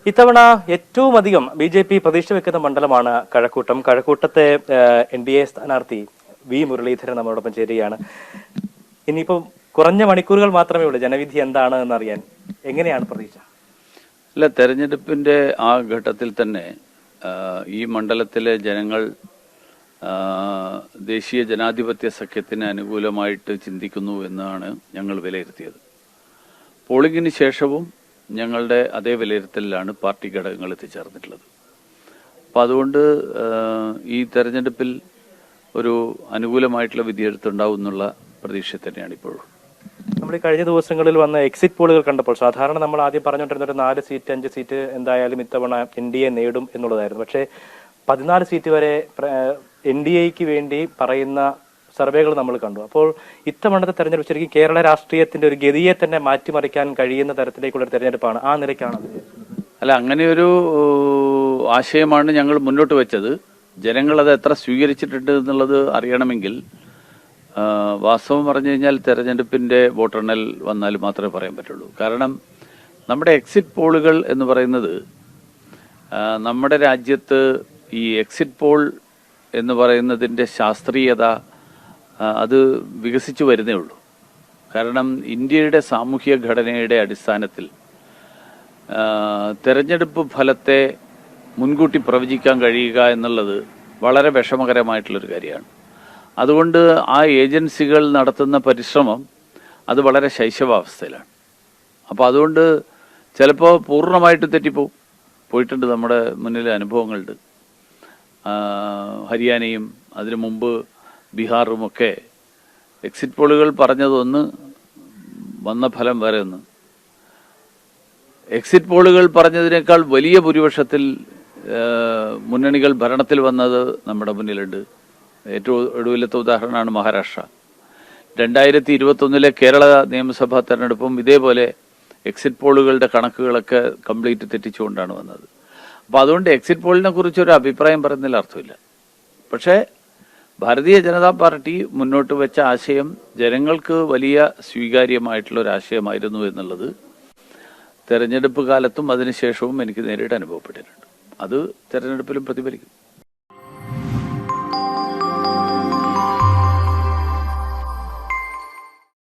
ഇത്തവണ ഏറ്റവും അധികം BJP പ്രതീക്ഷ വെക്കുന്ന മണ്ഡലമാണ് കഴക്കൂട്ടം. കഴക്കൂട്ടത്തെ NDA സ്ഥാനാർത്ഥി V മുരളീധരൻ നമ്മളോടൊപ്പം ചേരുകയാണ്. ഇനിയിപ്പോൾ കുറഞ്ഞ മണിക്കൂറുകൾ മാത്രമേ ഉള്ളൂ ജനവിധി എന്താണ് എന്നറിയാൻ. എങ്ങനെയാണ് പ്രതീക്ഷ? അല്ല, തെരഞ്ഞെടുപ്പിന്റെ ആ ഘട്ടത്തിൽ തന്നെ ഈ മണ്ഡലത്തിലെ ജനങ്ങൾ ദേശീയ ജനാധിപത്യ സഖ്യത്തിന് അനുകൂലമായിട്ട് ചിന്തിക്കുന്നു എന്നാണ് ഞങ്ങൾ വിലയിരുത്തിയത്. പോളിംഗിന് ശേഷവും ഞങ്ങളുടെ അതേ വിലയിരുത്തലിലാണ് പാർട്ടി ഘടകങ്ങൾ എത്തിച്ചേർന്നിട്ടുള്ളത്. അപ്പം അതുകൊണ്ട് ഈ തെരഞ്ഞെടുപ്പിൽ ഒരു അനുകൂലമായിട്ടുള്ള വിധിയെഴുത്തുണ്ടാവും എന്നുള്ള പ്രതീക്ഷ തന്നെയാണ് ഇപ്പോഴും. നമ്മൾ ഈ കഴിഞ്ഞ ദിവസങ്ങളിൽ വന്ന എക്സിറ്റ് പോളുകൾ കണ്ടപ്പോൾ സാധാരണ നമ്മൾ ആദ്യം പറഞ്ഞുകൊണ്ടിരുന്ന ഒരു 4 സീറ്റ് 5 സീറ്റ് എന്തായാലും ഇത്തവണ NDA നേടും എന്നുള്ളതായിരുന്നു. പക്ഷേ 14 സീറ്റ് വരെ NDAക്ക് വേണ്ടി പറയുന്ന സർവേകൾ നമ്മൾ കണ്ടു. അപ്പോൾ ഇത്തവണത്തെ തെരഞ്ഞെടുപ്പ് ശരിക്കും കേരള രാഷ്ട്രീയത്തിന്റെ ഒരു ഗതിയെ തന്നെ മാറ്റിമറിക്കാൻ കഴിയുന്ന തരത്തിലേക്കുള്ള ഒരു തെരഞ്ഞെടുപ്പാണ്. ആ നിലയ്ക്കാണ് അല്ല, അങ്ങനെയൊരു ആശയമാണ് ഞങ്ങൾ മുന്നോട്ട് വെച്ചത്. ജനങ്ങൾ അത് എത്ര സ്വീകരിച്ചിട്ടുണ്ട് എന്നുള്ളത് അറിയണമെങ്കിൽ വാസ്തവം പറഞ്ഞു കഴിഞ്ഞാൽ തെരഞ്ഞെടുപ്പിന്റെ വോട്ടെണ്ണൽ വന്നാൽ മാത്രമേ പറയാൻ പറ്റുള്ളൂ. കാരണം നമ്മുടെ എക്സിറ്റ് പോളുകൾ എന്ന് പറയുന്നത് നമ്മുടെ രാജ്യത്ത് ഈ എക്സിറ്റ് പോൾ എന്ന് പറയുന്നതിന്റെ ശാസ്ത്രീയത അത് വികസിച്ചു വരുന്നേ ഉള്ളൂ. കാരണം ഇന്ത്യയുടെ സാമൂഹ്യ ഘടനയുടെ അടിസ്ഥാനത്തിൽ തെരഞ്ഞെടുപ്പ് ഫലത്തെ മുൻകൂട്ടി പ്രവചിക്കാൻ കഴിയുക എന്നുള്ളത് വളരെ വിഷമകരമായിട്ടുള്ളൊരു കാര്യമാണ്. അതുകൊണ്ട് ആ ഏജൻസികൾ നടത്തുന്ന പരിശ്രമം അത് വളരെ ശൈശവാവസ്ഥയിലാണ്. അപ്പോൾ അതുകൊണ്ട് ചിലപ്പോൾ പൂർണ്ണമായിട്ട് പോയിട്ടുണ്ട്. നമ്മുടെ മുന്നിലെ അനുഭവങ്ങളുണ്ട്. ഹരിയാനയും അതിനു മുമ്പ് ബീഹാറുമൊക്കെ എക്സിറ്റ് പോളുകൾ പറഞ്ഞതൊന്ന്, വന്ന ഫലം വേറെ ഒന്ന്. എക്സിറ്റ് പോളുകൾ പറഞ്ഞതിനേക്കാൾ വലിയ ഭൂരിപക്ഷത്തിൽ മുന്നണികൾ ഭരണത്തിൽ വന്നത് നമ്മുടെ മുന്നിലുണ്ട്. ഏറ്റവും ഒടുവിലത്തെ ഉദാഹരണമാണ് മഹാരാഷ്ട്ര. 2021 കേരള നിയമസഭാ തെരഞ്ഞെടുപ്പും ഇതേപോലെ എക്സിറ്റ് പോളുകളുടെ കണക്കുകളൊക്കെ കംപ്ലീറ്റ് തെറ്റിച്ചുകൊണ്ടാണ് വന്നത്. അപ്പോൾ അതുകൊണ്ട് എക്സിറ്റ് പോളിനെ കുറിച്ച് ഒരു അഭിപ്രായം പറയുന്നതിൽ അർത്ഥമില്ല. പക്ഷേ ഭാരതീയ ജനതാ പാർട്ടി മുന്നോട്ട് വെച്ച ആശയം ജനങ്ങൾക്ക് വലിയ സ്വീകാര്യമായിട്ടുള്ള ഒരു ആശയമായിരുന്നു എന്നുള്ളത് തെരഞ്ഞെടുപ്പ് കാലത്തും അതിനുശേഷവും എനിക്ക് നേരിട്ട് അനുഭവപ്പെട്ടിട്ടുണ്ട്. അത് തെരഞ്ഞെടുപ്പിലും പ്രതിഫലിക്കും.